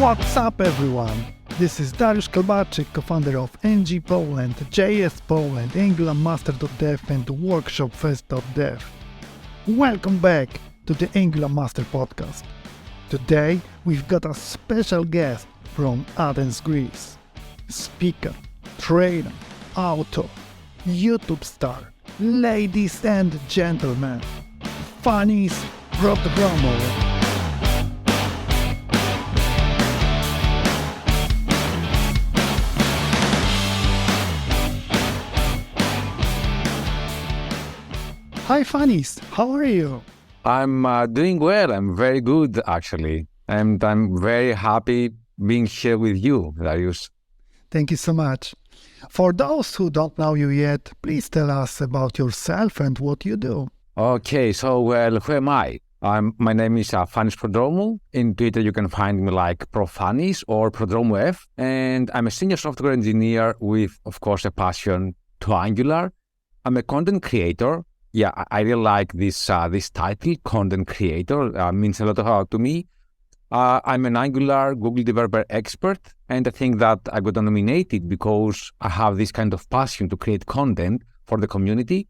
What's up, everyone? This is Dariusz Kalbarczyk, co-founder of NG Poland, JS Poland, Angular Master.dev and Workshop Fest.dev. Welcome back to the Angular Master Podcast. Today, we've got a special guest from Athens, Greece. Speaker, trainer, author, YouTube star, ladies and gentlemen, Fanis Prodromou. Hi Fanis, how are you? I'm doing well. I'm very good, actually. And I'm very happy being here with you, Dariusz. Thank you so much. For those who don't know you yet, please tell us about yourself and what you do. Okay, so, who am I? My name is Fanis Prodromou. In Twitter, you can find me like Fanis or Prodromou F. And I'm a senior software engineer with, of course, a passion to Angular. I'm a content creator. Yeah, I really like this title, content creator. Means a lot to me. I'm an Angular Google developer expert, and I think that I got nominated because I have this kind of passion to create content for the community.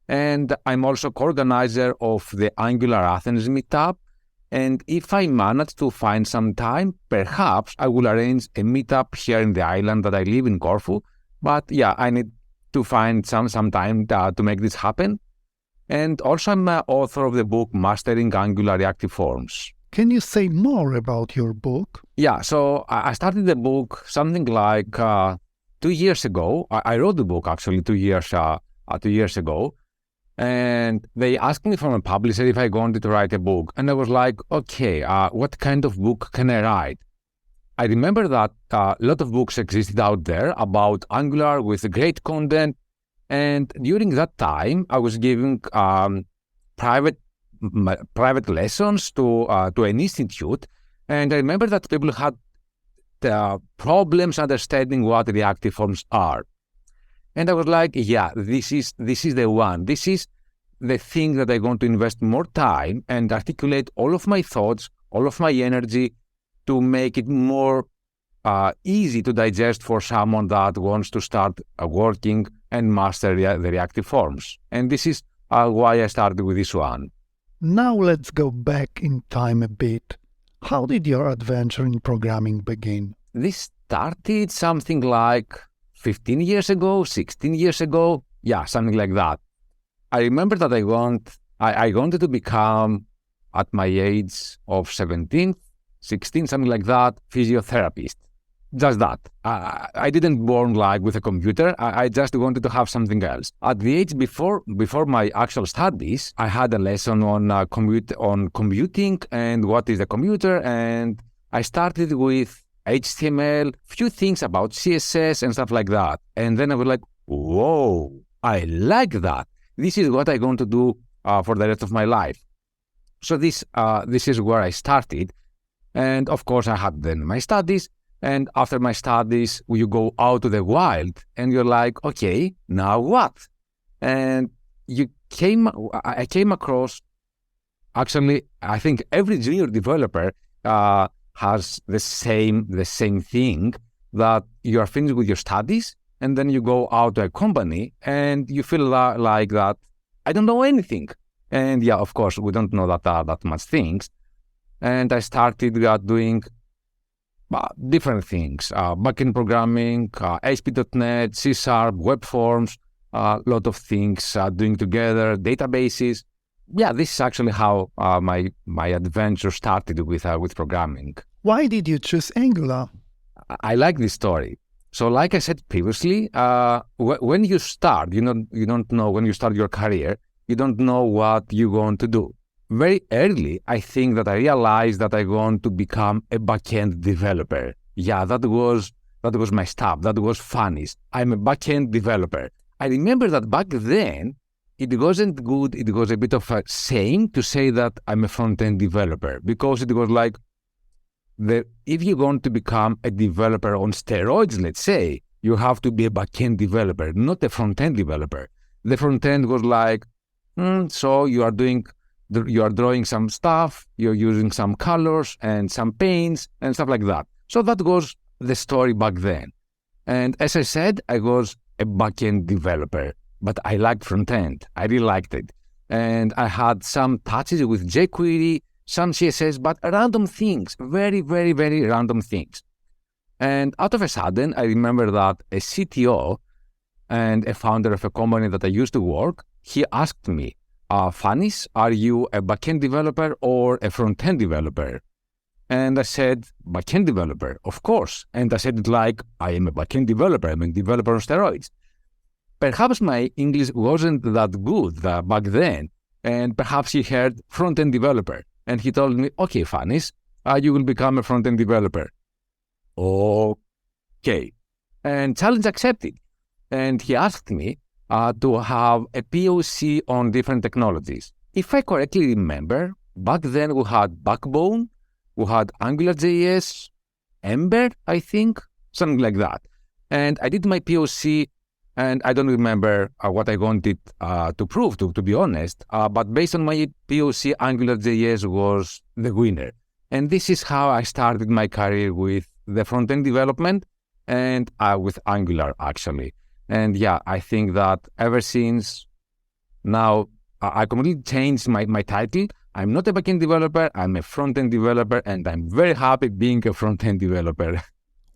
And I'm also co-organizer of the Angular Athens meetup. And if I manage to find some time, perhaps I will arrange a meetup here in the island that I live in, Corfu. But yeah, I need to find some time to make this happen. And also I'm an author of the book Mastering Angular Reactive Forms. Can you say more about your book? Yeah, so I started the book something like 2 years ago. I wrote the book actually 2 years ago. And they asked me from a publisher if I wanted to write a book. And I was like, okay, what kind of book can I write? I remember that a lot of books existed out there about Angular with great content. And during that time, I was giving private lessons to an institute, and I remember that people had problems understanding what reactive forms are. And I was like, yeah, this is the one. This is the thing that I want to invest more time and articulate all of my thoughts, all of my energy to make it more easy to digest for someone that wants to start working and master the reactive forms. And this is why I started with this one. Now let's go back in time a bit. How did your adventure in programming begin? This started something like 15 years ago, 16 years ago. Yeah, something like that. I remember that I wanted to become, at my age of 17, 16, something like that, physiotherapist. Just that. I didn't born like with a computer. I just wanted to have something else. At the age before my actual studies, I had a lesson on computing and what is a computer, and I started with HTML, few things about CSS and stuff like that. And then I was like, whoa, I like that. This is what I'm going to do for the rest of my life. So this is where I started. And of course, I had then my studies. And after my studies, you go out to the wild and you're like, okay, now what? And I came across, actually, I think every junior developer has the same thing, that you are finished with your studies and then you go out to a company and you feel like that, I don't know anything. And yeah, of course, we don't know that much things. And I started doing different things, backend programming, ASP.NET, C#, web forms, a lot of things doing together, databases. Yeah, this is actually how my adventure started with programming. Why did you choose Angular? I like this story. So like I said previously, when you start, you don't know when you start your career, you don't know what you're going to do. Very early, I think that I realized that I want to become a backend developer. Yeah, that was my stuff. That was Funnies. I'm a backend developer. I remember that back then, it wasn't good. It was a bit of a shame to say that I'm a front-end developer, because it was like, if you want to become a developer on steroids, let's say, you have to be a backend developer, not a front-end developer. The front-end was like, so you are doing You are drawing some stuff, you're using some colors and some paints and stuff like that. So that was the story back then. And as I said, I was a backend developer, but I liked front-end. I really liked it. And I had some touches with jQuery, some CSS, but random things, very, very, very random things. And out of a sudden, I remember that a CTO and a founder of a company that I used to work, he asked me, Fanis, are you a backend developer or a front-end developer? And I said, backend developer, of course. And I said it like, I am a backend developer. I'm a developer on steroids. Perhaps my English wasn't that good back then. And perhaps he heard front-end developer. And he told me, okay, Fanis, you will become a front-end developer. Okay. And challenge accepted. And he asked me to have a POC on different technologies. If I correctly remember, back then we had Backbone, we had AngularJS, Ember, I think, something like that. And I did my POC, and I don't remember what I wanted to prove, to be honest. But based on my POC, AngularJS was the winner. And this is how I started my career with the front-end development and with Angular, actually. And yeah, I think that ever since now, I completely changed my title. I'm not a backend developer, I'm a front-end developer, and I'm very happy being a front-end developer.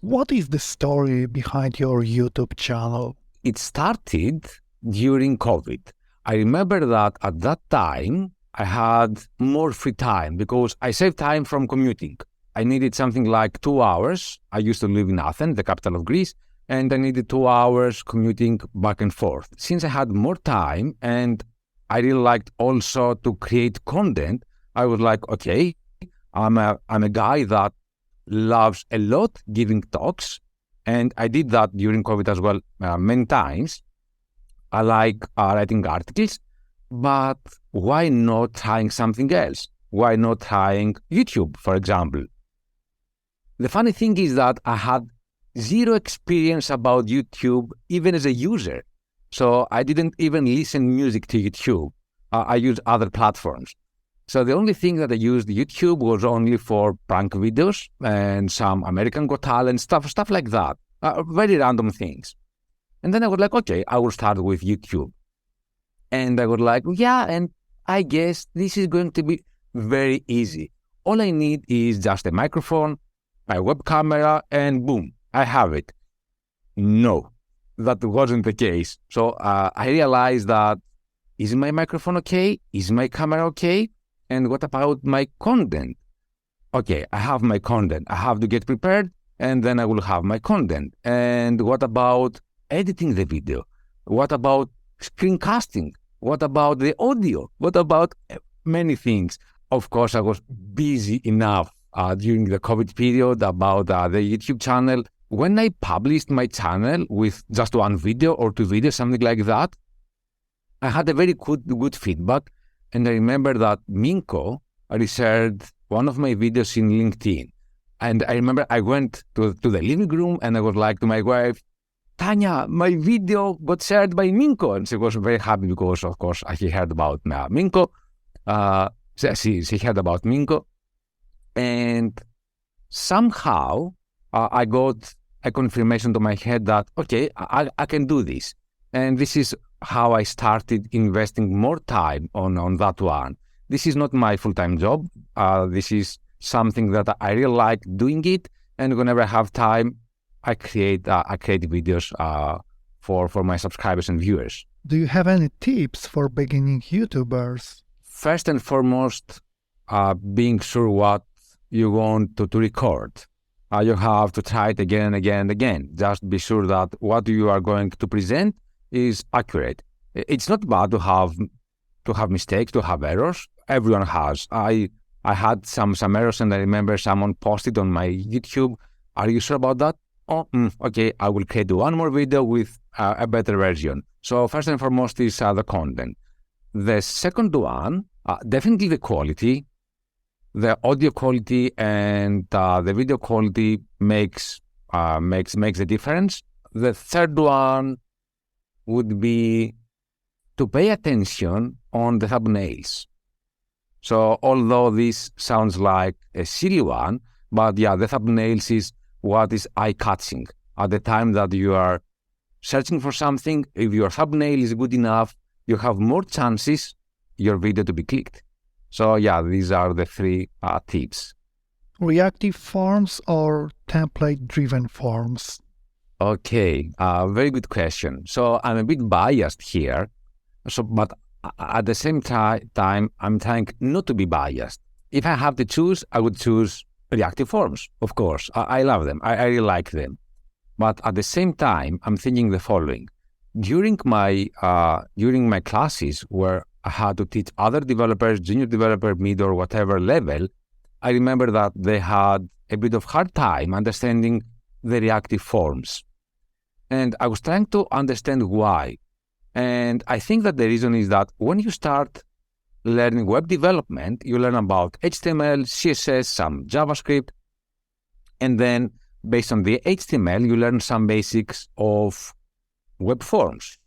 What is the story behind your YouTube channel? It started during COVID. I remember that at that time, I had more free time because I saved time from commuting. I needed something like 2 hours. I used to live in Athens, the capital of Greece, and I needed 2 hours commuting back and forth. Since I had more time and I really liked also to create content, I was like, okay, I'm a guy that loves a lot giving talks, and I did that during COVID as well many times. I like writing articles, but why not trying something else? Why not trying YouTube, for example? The funny thing is that I had zero experience about YouTube, even as a user. So I didn't even listen music to YouTube. I used other platforms. So the only thing that I used YouTube was only for prank videos and some American Got Talent stuff like that. Very random things. And then I was like, okay, I will start with YouTube. And I was like, yeah, and I guess this is going to be very easy. All I need is just a microphone, my web camera, and boom, I have it. No, that wasn't the case. So I realized that, is my microphone okay? Is my camera okay? And what about my content? Okay, I have my content. I have to get prepared, and then I will have my content. And what about editing the video? What about screencasting? What about the audio? What about many things? Of course, I was busy enough during the COVID period about the YouTube channel. When I published my channel with just one video or 2 videos, something like that, I had a very good feedback. And I remember that Minko reshared one of my videos in LinkedIn. And I remember I went to the living room and I was like to my wife, Tanya, my video got shared by Minko. And she was very happy because, of course, she heard about Minko. She heard about Minko. And somehow I got a confirmation to my head that, okay, I can do this. And this is how I started investing more time on that one. This is not my full-time job. This is something that I really like doing it. And whenever I have time, I create videos for my subscribers and viewers. Do you have any tips for beginning YouTubers? First and foremost, being sure what you want to record. You have to try it again and again and again. Just be sure that what you are going to present is accurate. It's not bad to have mistakes, to have errors. Everyone has. I had some errors, and I remember someone posted on my YouTube, "Are you sure about that?" Okay, I will create one more video with a better version. So first and foremost is the content. The second one, definitely the quality. The audio quality and the video quality makes a difference. The third one would be to pay attention on the thumbnails. So although this sounds like a silly one, but yeah, the thumbnails is what is eye-catching. At the time that you are searching for something, if your thumbnail is good enough, you have more chances your video to be clicked. So yeah, these are the three tips. Reactive forms or template-driven forms? Okay, very good question. So I'm a bit biased here. But at the same time, I'm trying not to be biased. If I have to choose, I would choose Reactive Forms, of course. I love them. I really like them. But at the same time, I'm thinking the following. During my classes where I had to teach other developers, junior developer, mid or whatever level, I remember that they had a bit of hard time understanding the Reactive Forms. And I was trying to understand why. And I think that the reason is that when you start learning web development, you learn about HTML, CSS, some JavaScript, and then based on the HTML, you learn some basics of web forms.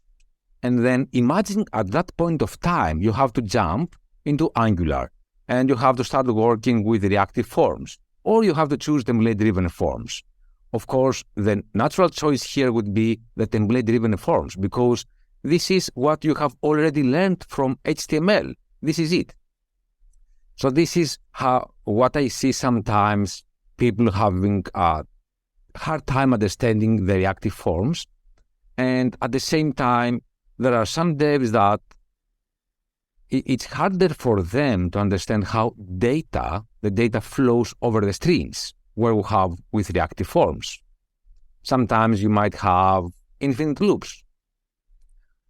And then imagine at that point of time, you have to jump into Angular and you have to start working with Reactive Forms, or you have to choose template-driven forms. Of course, the natural choice here would be the template-driven forms because this is what you have already learned from HTML. This is it. So this is what I see sometimes people having a hard time understanding the Reactive Forms. And at the same time, there are some devs that it's harder for them to understand how the data flows over the screens, where we have with Reactive Forms. Sometimes you might have infinite loops.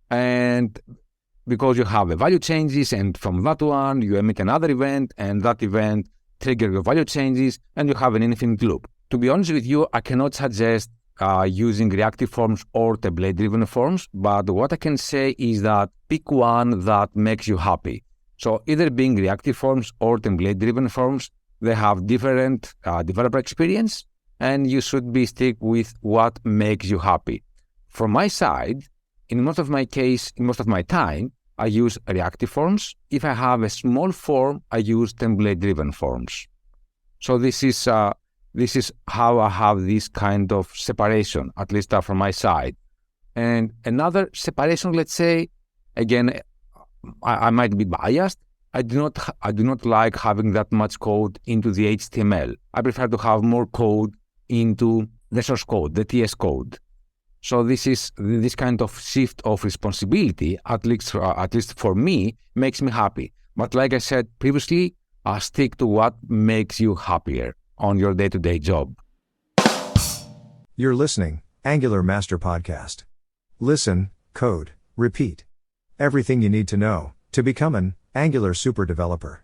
And because you have the value changes, and from that one, you emit another event, and that event triggers your value changes, and you have an infinite loop. To be honest with you, I cannot suggest using Reactive Forms or template-driven forms, but what I can say is that pick one that makes you happy. So either being Reactive Forms or template-driven forms, they have different developer experience, and you should be stick with what makes you happy. From my side, in most of my time, I use Reactive Forms. If I have a small form, I use template-driven forms. So this is how I have this kind of separation, at least from my side. And another separation, let's say, again, I might be biased. I do not like having that much code into the HTML. I prefer to have more code into the source code, the TS code. So this kind of shift of responsibility, at least for me, makes me happy. But like I said previously, stick to what makes you happier on your day-to-day job. You're listening, Angular Master Podcast. Listen, code, repeat. Everything you need to know to become an Angular super developer.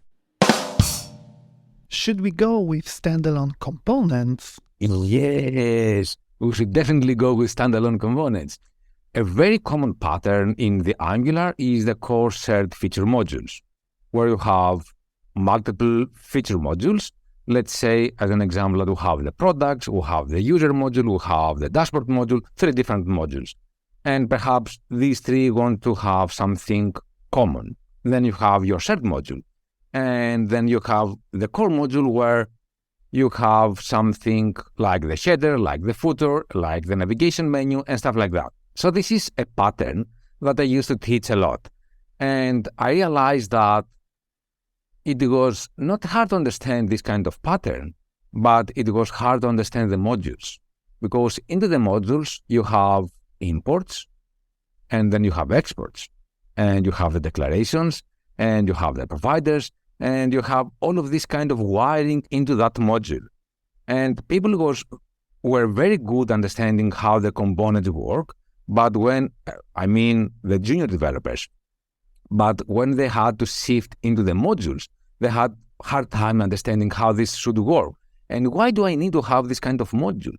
Should we go with standalone components? Yes, we should definitely go with standalone components. A very common pattern in the Angular is the core shared feature modules, where you have multiple feature modules. Let's say, as an example, that we have the products, we have the user module, we have the dashboard module, 3 different modules. And perhaps these 3 want to have something common. Then you have your shared module. And then you have the core module where you have something like the header, like the footer, like the navigation menu, and stuff like that. So this is a pattern that I used to teach a lot. And I realized that it was not hard to understand this kind of pattern, but it was hard to understand the modules. Because into the modules, you have imports, and then you have exports, and you have the declarations, and you have the providers, and you have all of this kind of wiring into that module. And people were very good understanding how the components work, but the junior developers, but when they had to shift into the modules, they had hard time understanding how this should work. And why do I need to have this kind of module?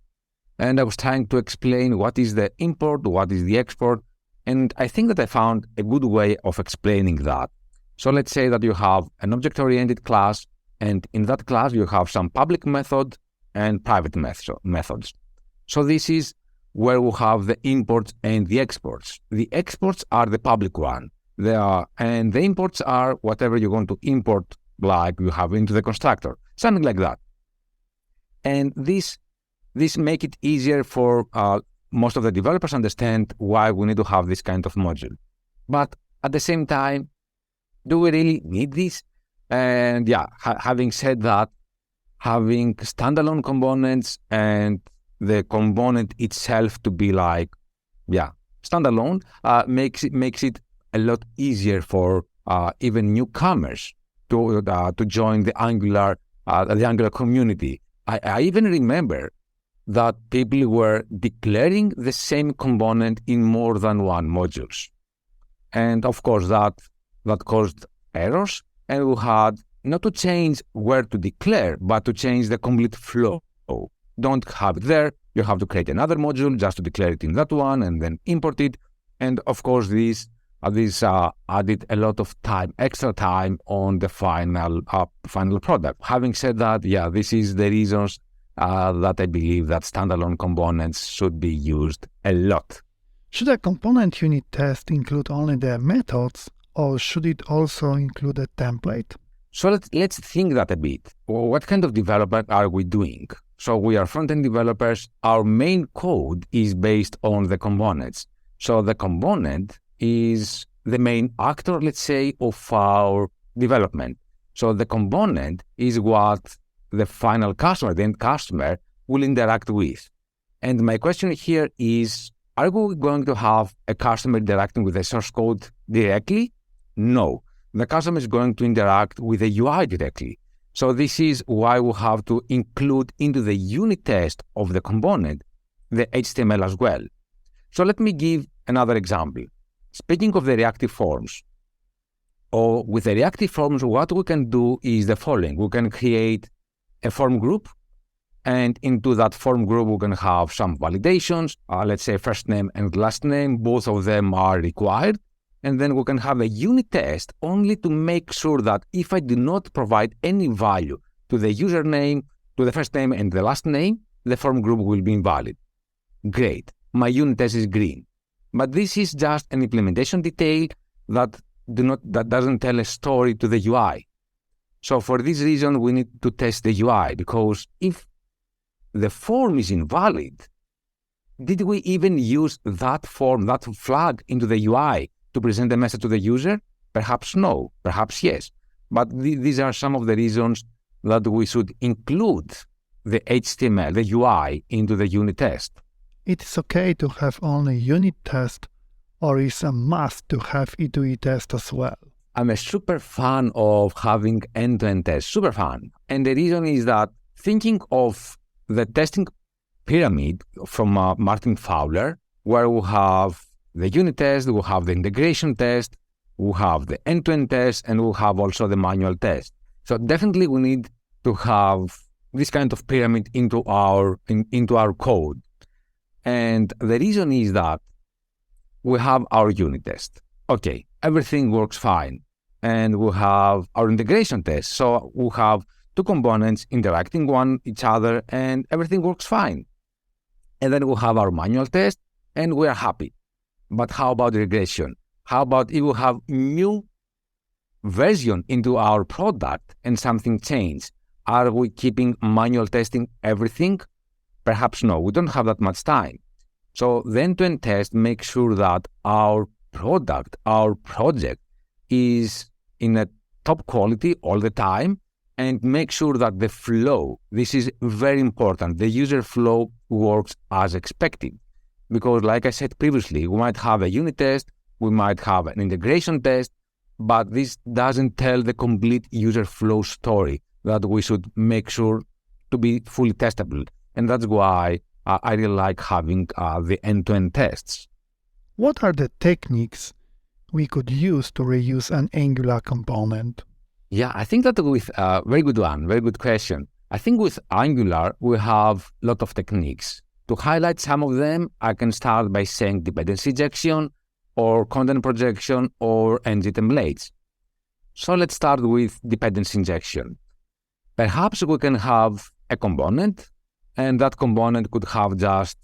And I was trying to explain what is the import, what is the export, and I think that I found a good way of explaining that. So let's say that you have an object-oriented class, and in that class you have some public method and private methods. So this is where we have the imports and the exports. The exports are the public one. And the imports are whatever you're going to import like you have into the constructor, something like that. And this make it easier for most of the developers understand why we need to have this kind of module. But at the same time, do we really need this? And yeah, having said that, having standalone components and the component itself to be like, standalone makes it a lot easier for even newcomers to join the Angular community. I even remember that people were declaring the same component in more than one modules. And of course, that caused errors, and we had not to change where to declare, but to change the complete flow. Don't have it there. You have to create another module just to declare it in that one and then import it. And of course, this added a lot of time, extra time on the final product. Having said that, this is the reasons that I believe that standalone components should be used a lot. Should a component unit test include only the methods, or should it also include a template? So let's think that a bit. What kind of development are we doing? So we are front-end developers. Our main code is based on the components. So the component is the main actor, let's say, of our development. So the component is what the final customer, the end customer, will interact with. And my question here is, are we going to have a customer interacting with the source code directly? No. The customer is going to interact with the UI directly. So this is why we have to include into the unit test of the component the HTML as well. So let me give another example. Speaking of the Reactive Forms, or with the Reactive Forms, what we can do is the following. We can create a form group, and into that form group, we can have some validations, let's say first name and last name, both of them are required. And then we can have a unit test only to make sure that if I do not provide any value to the username, to the first name and the last name, the form group will be invalid. Great. My unit test is green. But this is just an implementation detail that doesn't tell a story to the UI. So for this reason, we need to test the UI, because if the form is invalid, did we even use that form, that flag into the UI to present a message to the user? Perhaps no, perhaps yes. But these are some of the reasons that we should include the HTML, the UI, into the unit test. It is okay to have only unit test, or is a must to have EndtoEnd test as well? I'm a super fan of having end-to-end tests, super fan. And the reason is that thinking of the testing pyramid from Martin Fowler, where we have the unit test, we have the integration test, we have the end-to-end test, and we have also the manual test. So definitely we need to have this kind of pyramid into our code. And the reason is that we have our unit test. Okay, everything works fine. And we have our integration test. So we have two components interacting one each other, and everything works fine. And then we have our manual test, and we are happy. But how about regression? How about if we have new version into our product and something changed? Are we keeping manual testing everything? Perhaps no, we don't have that much time. So the end-to-end test makes sure that our product, our project is in a top quality all the time, and make sure that the flow, this is very important, the user flow works as expected. Because like I said previously, we might have a unit test, we might have an integration test, but this doesn't tell the complete user flow story that we should make sure to be fully testable. And that's why I really like having the end-to-end tests. What are the techniques we could use to reuse an Angular component? Yeah, I think that very good question. I think with Angular, we have a lot of techniques. To highlight some of them, I can start by saying dependency injection, or content projection, or ng templates. So let's start with dependency injection. Perhaps we can have a component, and that component could have just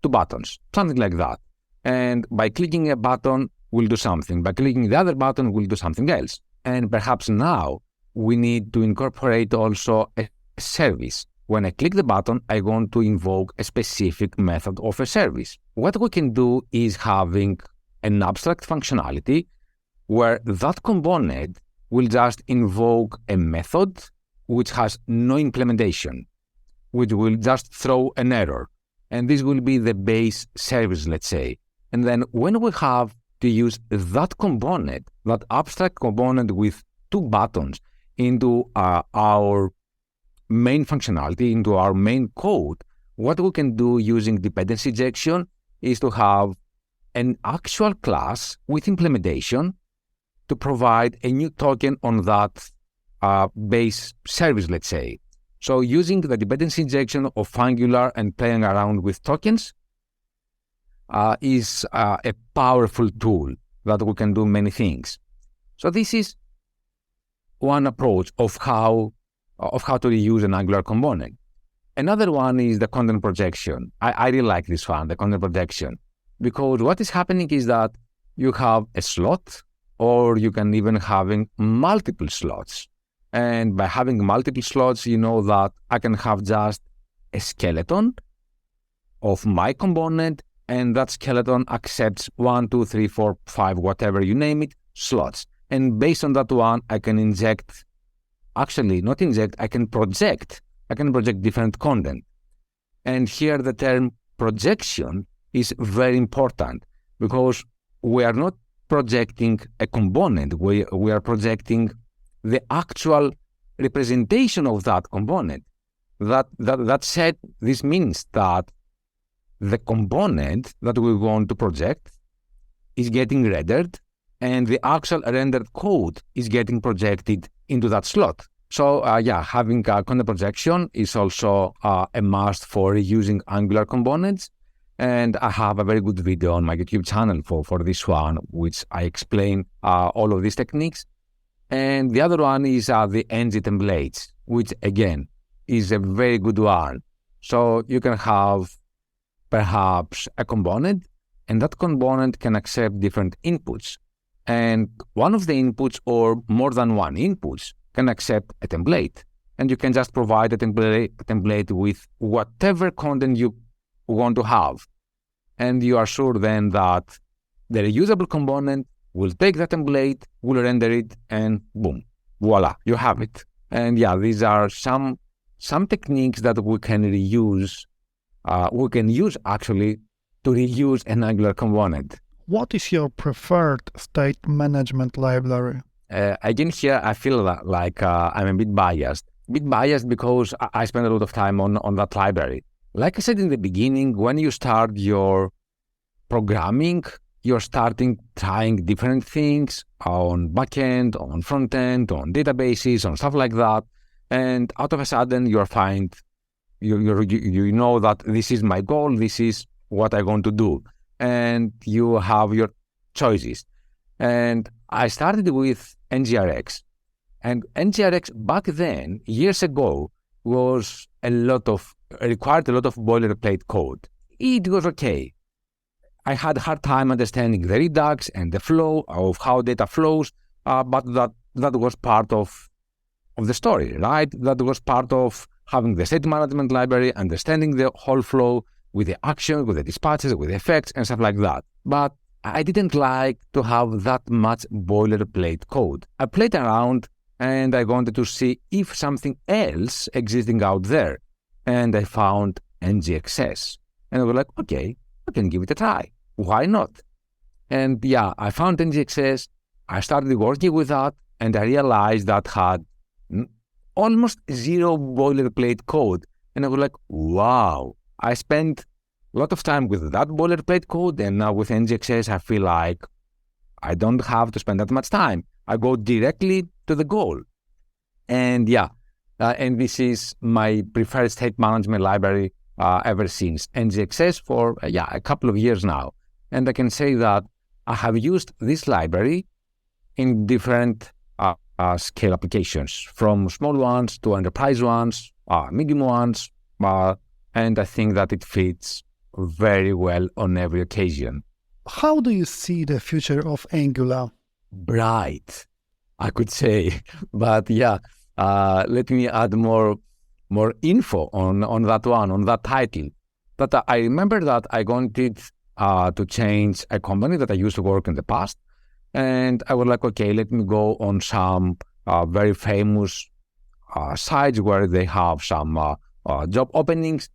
two buttons, something like that. And by clicking a button, we'll do something. By clicking the other button, we'll do something else. And perhaps now we need to incorporate also a service. When I click the button, I want to invoke a specific method of a service. What we can do is having an abstract functionality where that component will just invoke a method which has no implementation, which will just throw an error. And this will be the base service, let's say. And then when we have to use that component, that abstract component with two buttons into our main functionality, into our main code, what we can do using dependency injection is to have an actual class with implementation to provide a new token on that base service, let's say. So using the dependency injection of Angular and playing around with tokens is a powerful tool that we can do many things. So this is one approach of how to reuse an Angular component. Another one is the content projection. I really like this one, the content projection, because what is happening is that you have a slot, or you can even having multiple slots. And by having multiple slots, you know that I can have just a skeleton of my component, and that skeleton accepts 1, 2, 3, 4, 5, whatever you name it, slots. And based on that one, I can inject, actually not inject, I can project different content. And here the term projection is very important, because we are not projecting a component, we are projecting the actual representation of that component. That said, this means that the component that we want to project is getting rendered, and the actual rendered code is getting projected into that slot. So having a content projection is also a must for reusing Angular components. And I have a very good video on my YouTube channel for this one, which I explain all of these techniques. And the other one is the ng templates, which again is a very good one. So you can have perhaps a component, and that component can accept different inputs. And one of the inputs, or more than one inputs, can accept a template. And you can just provide a template with whatever content you want to have. And you are sure then that the reusable component will take that template, will render it, and boom, voila, you have it. And these are some techniques that we can reuse. We can use actually to reuse an Angular component. What is your preferred state management library? Again, here I feel like I'm a bit biased. Because I spend a lot of time on that library. Like I said in the beginning, when you start your programming, you're trying different things on backend, on frontend, on databases, on stuff like that. And out of a sudden, you know that this is my goal, this is what I want to do. And you have your choices. And I started with NGRX. And NGRX back then, years ago, required a lot of boilerplate code. It was okay. I had a hard time understanding the Redux and the flow of how data flows, but that was part of the story, right? That was part of having the state management library, understanding the whole flow with the actions, with the dispatches, with the effects, and stuff like that. But I didn't like to have that much boilerplate code. I played around, and I wanted to see if something else existing out there. And I found NGXS. And I was like, okay, I can give it a try. Why not? And I found NGXS. I started working with that, and I realized that had almost zero boilerplate code. And I was like, wow, I spent a lot of time with that boilerplate code, and now with NGXS, I feel like I don't have to spend that much time. I go directly to the goal. And and this is my preferred state management library ever since NGXS for a couple of years now. And I can say that I have used this library in different scale applications, from small ones to enterprise ones, medium ones, and I think that it fits very well on every occasion. How do you see the future of Angular? Bright. I could say. But yeah, let me add more info on that one, on that title. But I remember that I wanted to change a company that I used to work in the past. And I was like, okay, let me go on some very famous sites where they have some job openings.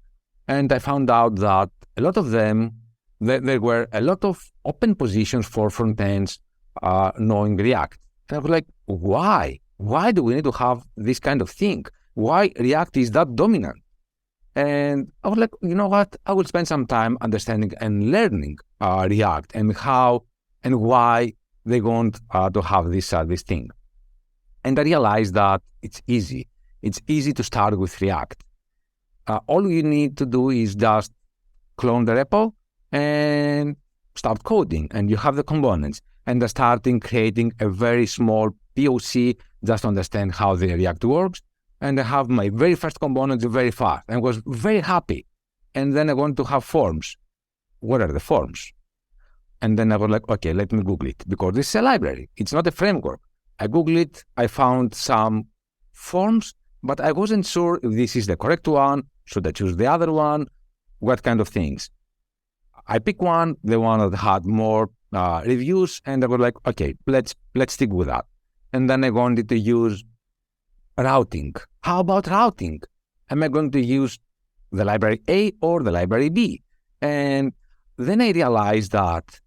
And I found out that a lot of them, there were a lot of open positions for front ends knowing React. And I was like, why? Why do we need to have this kind of thing? Why React is that dominant? And I was like, you know what? I will spend some time understanding and learning React and how and why they want to have this thing. And I realized that it's easy. It's easy to start with React. All you need to do is just clone the repo and start coding. And you have the components. And starting creating a very small POC just to understand how the React works. And I have my very first components very fast. And was very happy. And then I want to have forms. What are the forms? And then I was like, okay, let me Google it. Because this is a library. It's not a framework. I Googled it. I found some forms. But I wasn't sure if this is the correct one. Should I choose the other one? What kind of things? I picked one, the one that had more reviews, and I was like, okay, let's stick with that. And then I wanted to use routing. How about routing? Am I going to use the library A or the library B? And then I realized that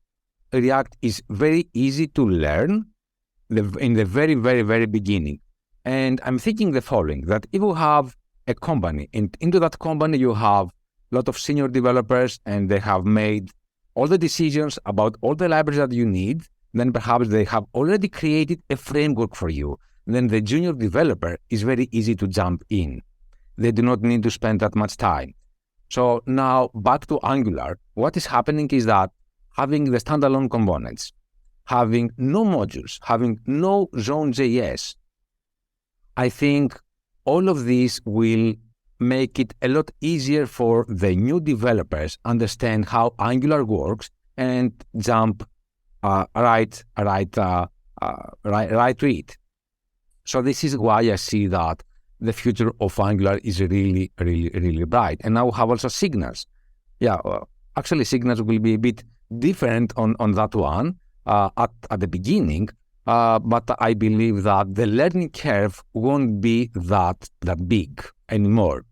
React is very easy to learn in the very, very, very beginning. And I'm thinking the following, that if you have a company, and into that company you have a lot of senior developers and they have made all the decisions about all the libraries that you need, then perhaps they have already created a framework for you. Then the junior developer is very easy to jump in. They do not need to spend that much time. So now back to Angular, what is happening is that having the standalone components, having no modules, having no zone.js, I think all of this will make it a lot easier for the new developers understand how Angular works and jump right to it. So this is why I see that the future of Angular is really, really, really bright. And now we have also signals. Actually, signals will be a bit different on that one at the beginning. But I believe that the learning curve won't be that big anymore.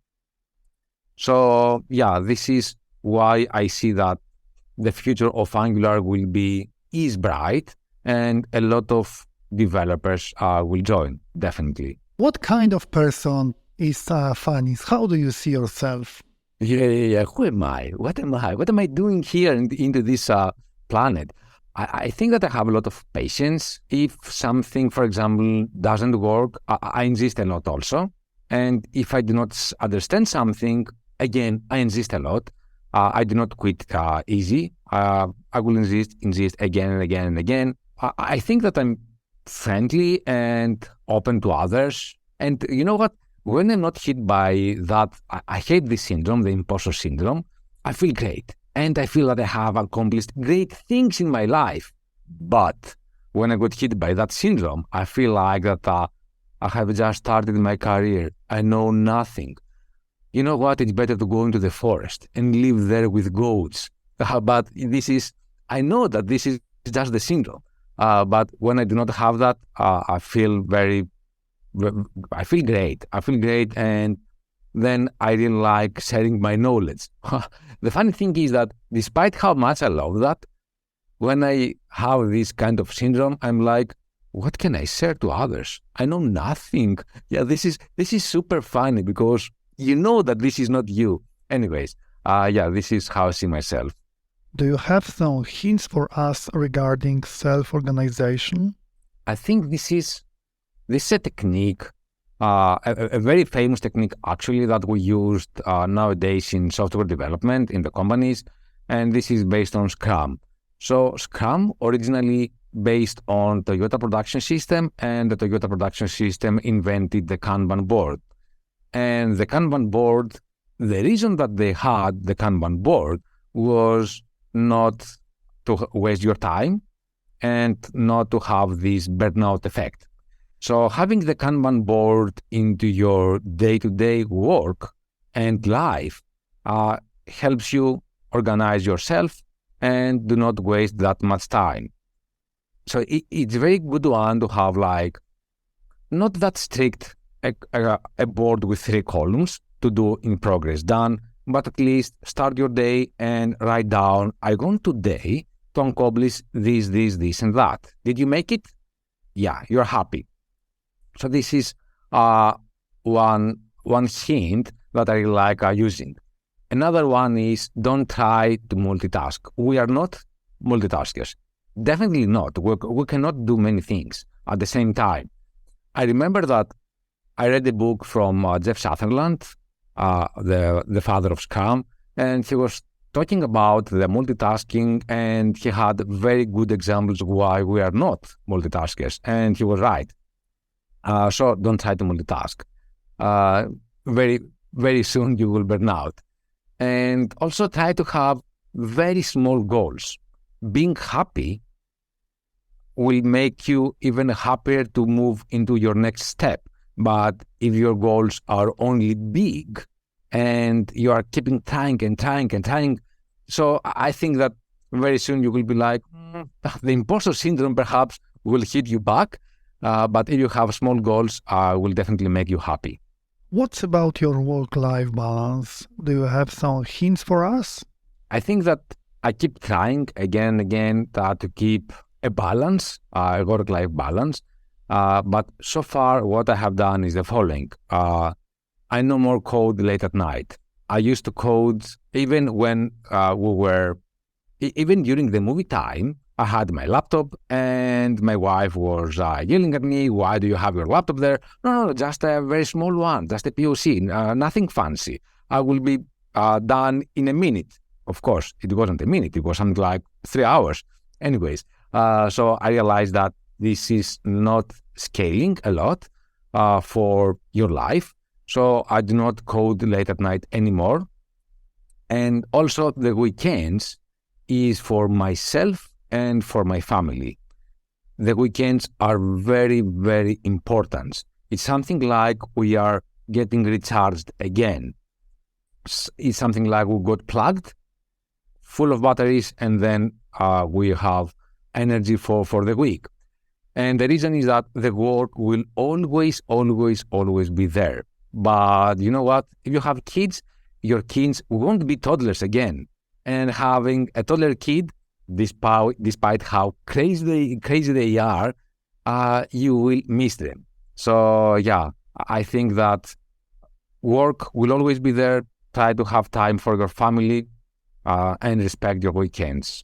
So this is why I see that the future of Angular is bright, and a lot of developers will join, definitely. What kind of person is Fanis? How do you see yourself? Yeah. Who am I? What am I? What am I doing here into this planet? I think that I have a lot of patience. If something, for example, doesn't work, I insist a lot also. And if I do not understand something, again, I insist a lot. I do not quit easy. I will insist again and again and again. I think that I'm friendly and open to others. And you know what? When I'm not hit by that, I hate this syndrome, the imposter syndrome, I feel great. And I feel that I have accomplished great things in my life. But when I got hit by that syndrome, I feel like that I have just started my career. I know nothing. You know what? It's better to go into the forest and live there with goats. But I know that this is just the syndrome. But when I do not have that, I feel great. I feel great, and then I really like sharing my knowledge. The funny thing is that despite how much I love that, when I have this kind of syndrome, I'm like, what can I share to others? I know nothing. This is super funny because you know that this is not you. Anyways, this is how I see myself. Do you have some hints for us regarding self-organization? I think this is a technique, a very famous technique actually that we used nowadays in software development in the companies, and this is based on Scrum. So Scrum originally based on Toyota Production System, and the Toyota Production System invented the Kanban board. And the Kanban board, the reason that they had the Kanban board was not to waste your time and not to have this burnout effect. So having the Kanban board into your day-to-day work and life helps you organize yourself and do not waste that much time. So it's a very good one to have, like, not that strict a board with 3 columns to do in progress done, but at least start your day and write down, I want today to accomplish this, and that. Did you make it? Yeah, you're happy. So this is one hint that I really like using. Another one is don't try to multitask. We are not multitaskers. Definitely not. We cannot do many things at the same time. I remember that I read a book from Jeff Sutherland, the father of Scrum, and he was talking about the multitasking, and he had very good examples of why we are not multitaskers, and he was right. So don't try to multitask. Very, very soon you will burn out. And also try to have very small goals. Being happy will make you even happier to move into your next step. But if your goals are only big and you are keeping trying, so I think that very soon you will be like, the imposter syndrome perhaps will hit you back. But if you have small goals, will definitely make you happy. What's about your work-life balance? Do you have some hints for us? I think that I keep trying again and again to keep a balance, a work-life balance. But so far, what I have done is the following. I no more code late at night. I used to code even when even during the movie time. I had my laptop and my wife was yelling at me, why do you have your laptop there? No, just a very small one, just a POC, nothing fancy. I will be done in a minute. Of course, it wasn't a minute, it was something like 3 hours. Anyways, so I realized that this is not scaling a lot for your life. So I do not code late at night anymore. And also the weekends is for myself and for my family. The weekends are very, very important. It's something like we are getting recharged again. It's something like we got plugged, full of batteries, and then we have energy for the week. And the reason is that the work will always be there. But you know what? If you have kids, your kids won't be toddlers again. And having a toddler kid, despite how crazy they are, you will miss them. So yeah, I think that work will always be there. Try to have time for your family and respect your weekends.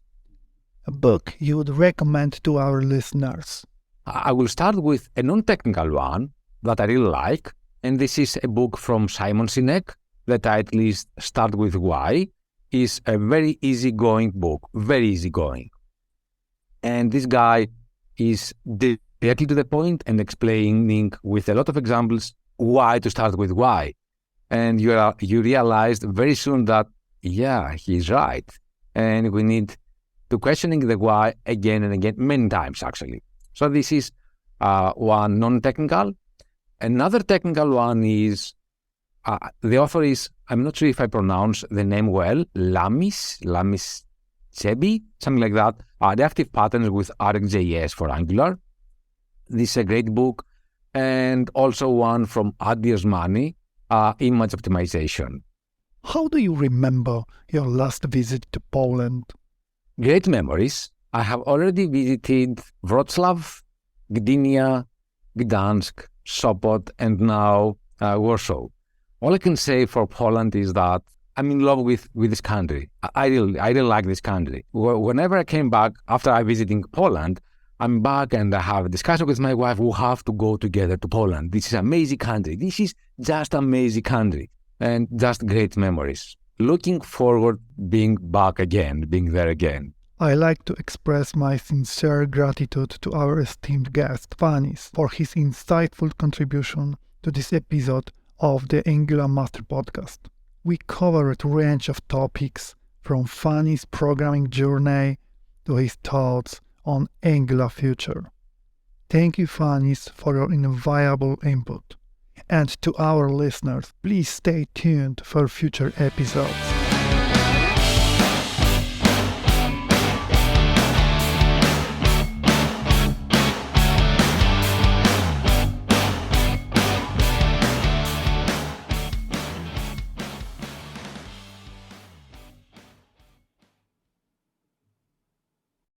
A book you would recommend to our listeners? I will start with a non-technical one that I really like, and this is a book from Simon Sinek. The title is Start With Why. Is a very easygoing book, very easygoing. And this guy is directly to the point and explaining with a lot of examples why to start with why. And you realized very soon that, yeah, he's right. And we need to questioning the why again and again, many times actually. So this is one non-technical. Another technical one is, the author is, I'm not sure if I pronounce the name well, Lamis Chebi, something like that. Reactive Patterns with RxJS for Angular. This is a great book. And also one from Adi Osmani, Image Optimization. How do you remember your last visit to Poland? Great memories. I have already visited Wrocław, Gdynia, Gdansk, Sopot, and now Warsaw. All I can say for Poland is that I'm in love with this country. I really like this country. Whenever I came back after I visiting Poland, I'm back and I have a discussion with my wife. We have to go together to Poland. This is amazing country. This is just amazing country and just great memories. Looking forward being back again, being there again. I like to express my sincere gratitude to our esteemed guest, Fanis, for his insightful contribution to this episode of the Angular Master Podcast. We covered a range of topics from Fanis' programming journey to his thoughts on Angular future. Thank you, Funnies, for your invaluable input. And to our listeners, please stay tuned for future episodes.